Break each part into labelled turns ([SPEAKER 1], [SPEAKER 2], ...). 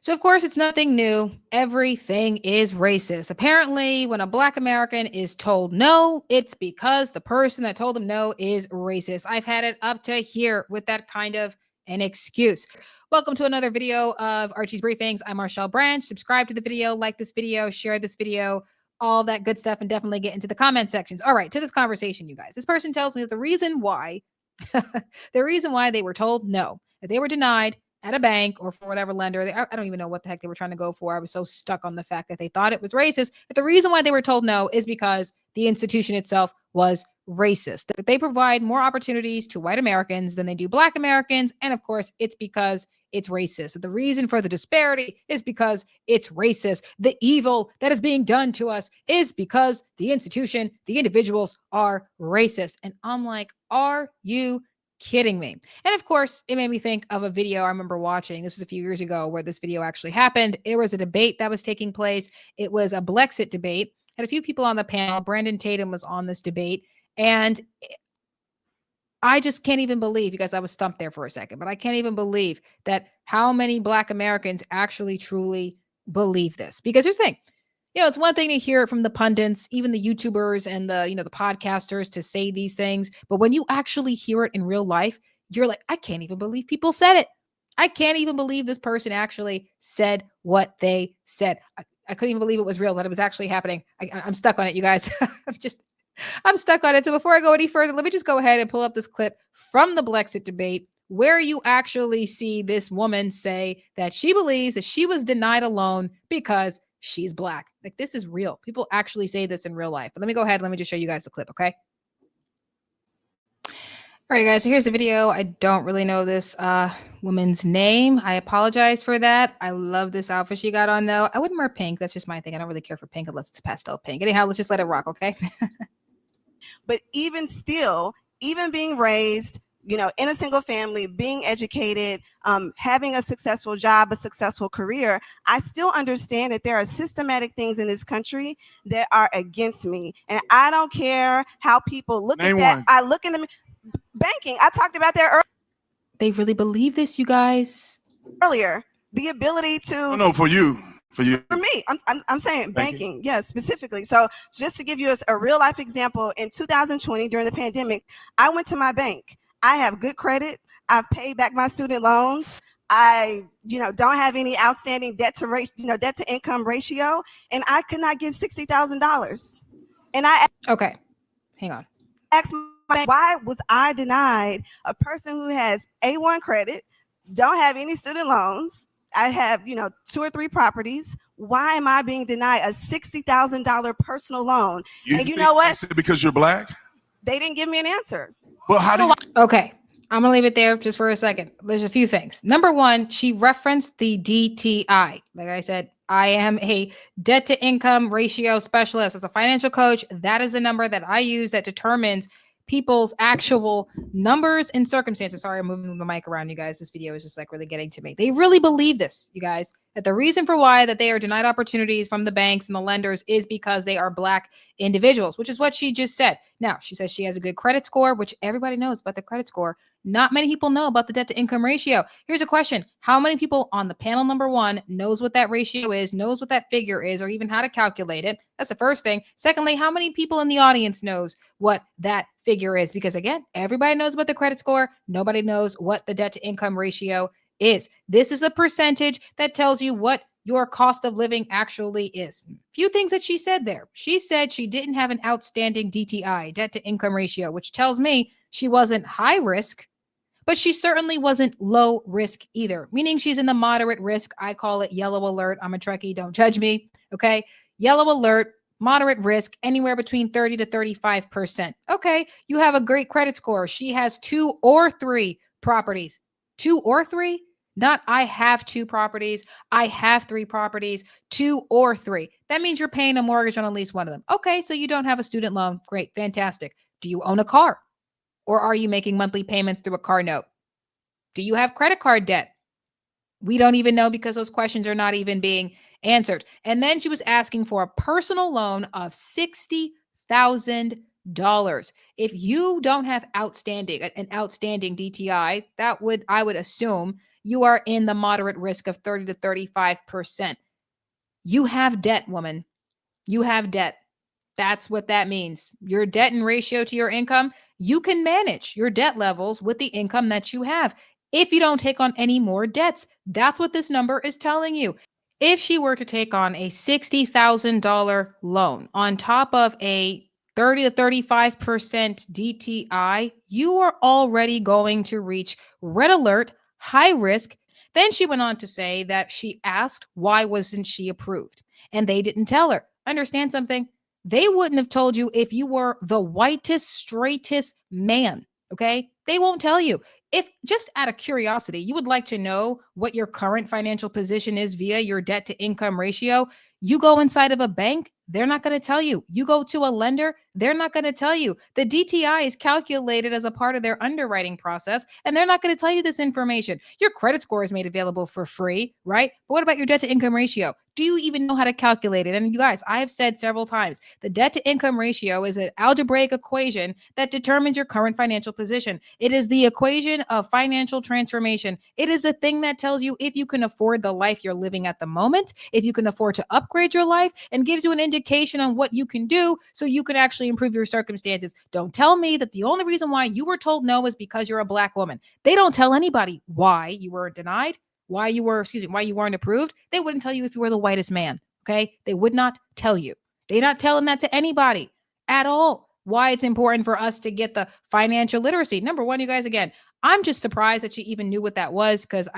[SPEAKER 1] So, of course, it's nothing new. Everything is racist. Apparently, when a Black American is told no, it's because the person that told them no is racist. I've had it up to here with that kind of an excuse. Welcome to another video of Archie's Briefings. I'm Marshall Branch. Subscribe to the video, like this video, share this video, all that good stuff, and definitely get into the comment sections. All right, to this conversation, you guys. This person tells me that the reason why, the reason why they were told no, that they were denied at a bank or for whatever lender. I don't even know what the heck they were trying to go for. I was so stuck on the fact that they thought it was racist. But the reason why they were told no is because the institution itself was racist. That they provide more opportunities to white Americans than they do Black Americans. And of course, it's because it's racist. The reason for the disparity is because it's racist. The evil that is being done to us is because the institution, the individuals are racist. And I'm like, are you kidding me? And of course, it made me think of a video I remember watching. This was a few years ago where this video actually happened. It was a debate that was taking place. It was a Blexit debate. Had a few people on the panel. Brandon Tatum was on this debate. And I just can't even believe, because I was stumped there for a second, but I can't even believe that how many Black Americans actually truly believe this. Because here's the thing. It's one thing to hear it from the pundits, even the YouTubers and the podcasters to say these things. But when you actually hear it in real life, you're like, I can't even believe people said it. I can't even believe this person actually said what they said. I couldn't even believe it was real, that it was actually happening. I'm stuck on it, you guys. I'm stuck on it. So before I go any further, let me just go ahead and pull up this clip from the Blexit debate where you actually see this woman say that she believes that she was denied a loan because she's Black. Like, this is real. People actually say this in real life. But let me go ahead. Let me just show you guys the clip, okay? All right, guys. So here's the video. I don't really know this woman's name. I apologize for that. I love this outfit she got on, though. I wouldn't wear pink. That's just my thing. I don't really care for pink unless it's pastel pink. Anyhow, let's just let it rock, okay?
[SPEAKER 2] But even still, even being raised, in a single family, being educated, having a successful job, a successful career, I still understand that there are systematic things in this country that are against me. And I don't care how people look at that. I look in the banking. I talked about that earlier.
[SPEAKER 1] They really believe this, you guys.
[SPEAKER 2] The ability to...
[SPEAKER 3] No, for you. For
[SPEAKER 2] me, I'm saying banking, yes, specifically. So just to give you a real life example, in 2020 during the pandemic, I went to my bank. I have good credit. I've paid back my student loans. I, don't have any outstanding debt to income ratio, and I could not get $60,000. And
[SPEAKER 1] okay, hang on.
[SPEAKER 2] Asked my bank, why was I denied a person who has A1 credit, don't have any student loans? I have, 2 or 3 properties. Why am I being denied a $60,000 personal loan? And you know what?
[SPEAKER 3] Because you're Black?
[SPEAKER 2] They didn't give me an answer.
[SPEAKER 3] Well, how do you...
[SPEAKER 1] Okay, I'm going to leave it there just for a second. There's a few things. Number one, she referenced the DTI. Like I said, I am a debt to income ratio specialist. As a financial coach, that is a number that I use that determines people's actual numbers and circumstances. Sorry, I'm moving the mic around, you guys. This video is just like really getting to me. They really believe this, you guys, that the reason for why that they are denied opportunities from the banks and the lenders is because they are Black individuals, which is what she just said. Now, she says she has a good credit score, which everybody knows about the credit score. Not many people know about the debt to income ratio. Here's a question. How many people on the panel number one knows what that ratio is, knows what that figure is, or even how to calculate it? That's the first thing. Secondly, how many people in the audience knows what that figure is? Because again, everybody knows about the credit score. Nobody knows what the debt to income ratio is. This is a percentage that tells you what your cost of living actually is. Few things that she said there. She said she didn't have an outstanding DTI, debt to income ratio, which tells me she wasn't high risk, but she certainly wasn't low risk either, meaning she's in the moderate risk. I call it yellow alert. I'm a Trekkie. Don't judge me. Okay. Yellow alert, moderate risk, anywhere between 30 to 35%. Okay. You have a great credit score. She has 2 or 3 properties. 2 or 3? Not I have 2 properties. I have 3 properties, 2 or 3. That means you're paying a mortgage on at least one of them. Okay. So you don't have a student loan. Great. Fantastic. Do you own a car? Or are you making monthly payments through a car note? Do you have credit card debt? We don't even know because those questions are not even being answered. And then she was asking for a personal loan of $60,000. If you don't have an outstanding DTI, I would assume you are in the moderate risk of 30 to 35%. You have debt, woman. You have debt. That's what that means. Your debt in ratio to your income, you can manage your debt levels with the income that you have if you don't take on any more debts. That's what this number is telling you. If she were to take on a $60,000 loan on top of a 30 to 35% DTI, you are already going to reach red alert, high risk. Then she went on to say that she asked why wasn't she approved, and they didn't tell her. Understand something? They wouldn't have told you if you were the whitest, straightest man. Okay. They won't tell you. If just out of curiosity, you would like to know what your current financial position is via your debt to income ratio, you go inside of a bank, they're not going to tell you. You go to a lender, they're not going to tell you. The DTI is calculated as a part of their underwriting process, and they're not going to tell you this information. Your credit score is made available for free, right? But what about your debt to income ratio? Do you even know how to calculate it? And you guys, I have said several times, the debt to income ratio is an algebraic equation that determines your current financial position. It is the equation of financial transformation. It is the thing that tells you if you can afford the life you're living at the moment, if you can afford to upgrade your life, and gives you an indication on what you can do so you can actually improve your circumstances. Don't tell me that the only reason why you were told no is because you're a Black woman. They don't tell anybody why you were denied, why you weren't approved. They wouldn't tell you if you were the whitest man. Okay. They would not tell you. They're not telling that to anybody at all. Why it's important for us to get the financial literacy. Number one, you guys, again, I'm just surprised that you even knew what that was, because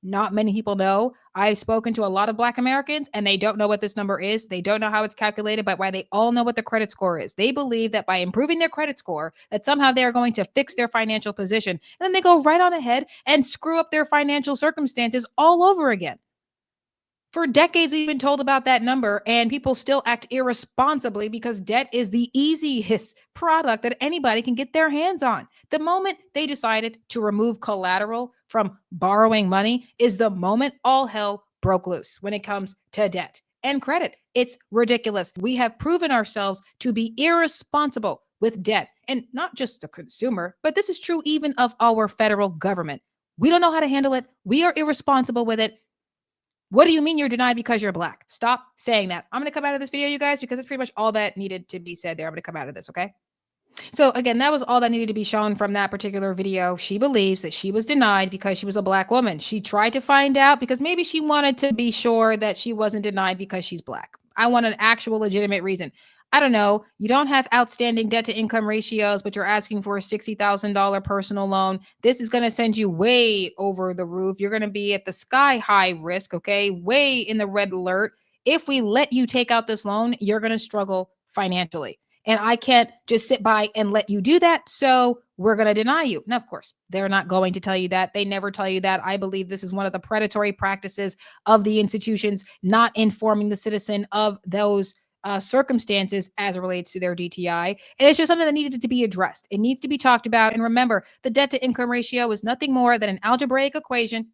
[SPEAKER 1] not many people know. I've spoken to a lot of Black Americans and they don't know what this number is. They don't know how it's calculated, but why they all know what the credit score is. They believe that by improving their credit score, that somehow they are going to fix their financial position. And then they go right on ahead and screw up their financial circumstances all over again. For decades, we've been told about that number, and people still act irresponsibly because debt is the easiest product that anybody can get their hands on. The moment they decided to remove collateral from borrowing money is the moment all hell broke loose when it comes to debt and credit. It's ridiculous. We have proven ourselves to be irresponsible with debt, and not just the consumer, but this is true even of our federal government. We don't know how to handle it. We are irresponsible with it. What do you mean you're denied because you're Black? Stop saying that. I'm going to come out of this video, you guys, because it's pretty much all that needed to be said there. I'm going to come out of this, okay? So again, that was all that needed to be shown from that particular video. She believes that she was denied because she was a Black woman. She tried to find out because maybe she wanted to be sure that she wasn't denied because she's Black. I want an actual legitimate reason. I don't know. You don't have outstanding debt to income ratios, but you're asking for a $60,000 personal loan. This is going to send you way over the roof. You're going to be at the sky high risk, okay? Way in the red alert. If we let you take out this loan, you're going to struggle financially. And I can't just sit by and let you do that. So we're going to deny you. Now, of course, they're not going to tell you that. They never tell you that. I believe this is one of the predatory practices of the institutions, not informing the citizen of those circumstances as it relates to their DTI. And it's just something that needed to be addressed. It needs to be talked about. And remember, the debt to income ratio is nothing more than an algebraic equation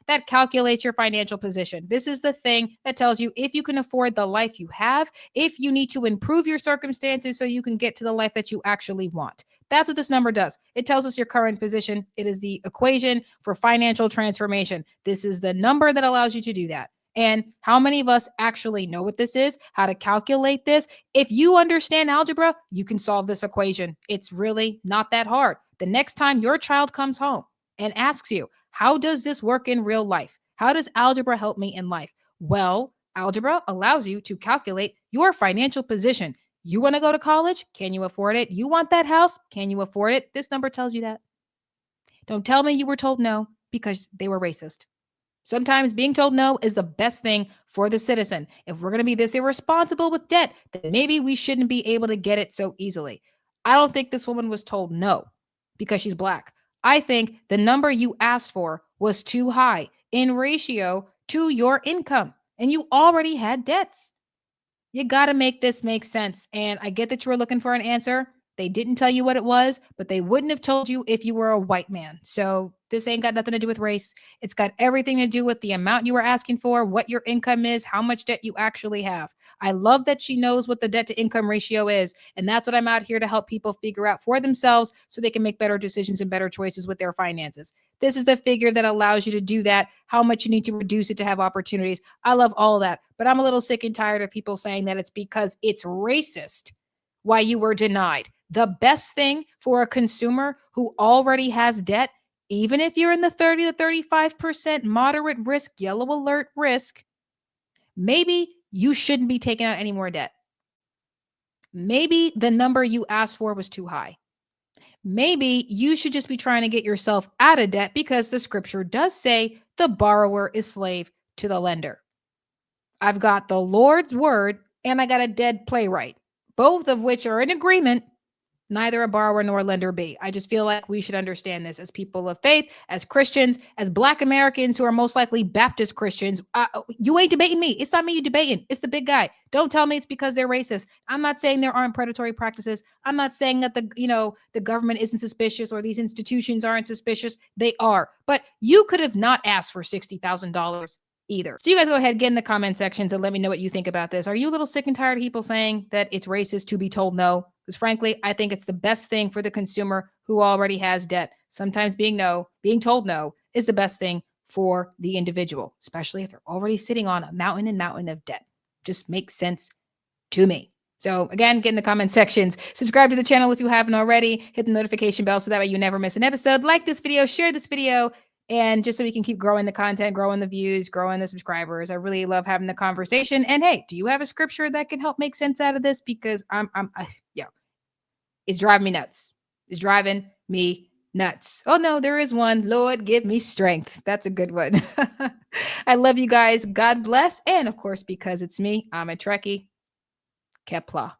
[SPEAKER 1] that calculates your financial position. This is the thing that tells you if you can afford the life you have, if you need to improve your circumstances so you can get to the life that you actually want. That's what this number does. It tells us your current position. It is the equation for financial transformation. This is the number that allows you to do that. And how many of us actually know what this is, how to calculate this? If you understand algebra, you can solve this equation. It's really not that hard. The next time your child comes home and asks you, how does this work in real life? How does algebra help me in life? Well, algebra allows you to calculate your financial position. You want to go to college? Can you afford it? You want that house? Can you afford it? This number tells you that. Don't tell me you were told no because they were racist. Sometimes being told no is the best thing for the citizen. If we're going to be this irresponsible with debt, then maybe we shouldn't be able to get it so easily. I don't think this woman was told no because she's Black. I think the number you asked for was too high in ratio to your income, and you already had debts. You got to make this make sense. And I get that you were looking for an answer. They didn't tell you what it was, but they wouldn't have told you if you were a white man. So this ain't got nothing to do with race. It's got everything to do with the amount you were asking for, what your income is, how much debt you actually have. I love that she knows what the debt to income ratio is. And that's what I'm out here to help people figure out for themselves so they can make better decisions and better choices with their finances. This is the figure that allows you to do that, how much you need to reduce it to have opportunities. I love all of that. But I'm a little sick and tired of people saying that it's because it's racist why you were denied. The best thing for a consumer who already has debt, even if you're in the 30 to 35% moderate risk, yellow alert risk, maybe you shouldn't be taking out any more debt. Maybe the number you asked for was too high. Maybe you should just be trying to get yourself out of debt because the scripture does say the borrower is slave to the lender. I've got the Lord's word and I got a dead playwright, both of which are in agreement. Neither a borrower nor a lender be. I just feel like we should understand this as people of faith, as Christians, as Black Americans who are most likely Baptist Christians. You ain't debating me. It's not me you debating. It's the big guy. Don't tell me it's because they're racist. I'm not saying there aren't predatory practices. I'm not saying that the government isn't suspicious or these institutions aren't suspicious. They are. But you could have not asked for $60,000 either. So you guys go ahead, get in the comment sections and let me know what you think about this. Are you a little sick and tired of people saying that it's racist to be told no? Because frankly, I think it's the best thing for the consumer who already has debt. Sometimes being told no is the best thing for the individual, especially if they're already sitting on a mountain and mountain of debt. Just makes sense to me. So again, get in the comment sections. Subscribe to the channel if you haven't already. Hit the notification bell so that way you never miss an episode. Like this video, share this video, and just so we can keep growing the content, growing the views, growing the subscribers. I really love having the conversation. And hey, do you have a scripture that can help make sense out of this? Because it's driving me nuts. It's driving me nuts. Oh no, there is one. Lord, give me strength. That's a good one. I love you guys. God bless. And of course, because it's me, I'm a Trekkie. Kepler.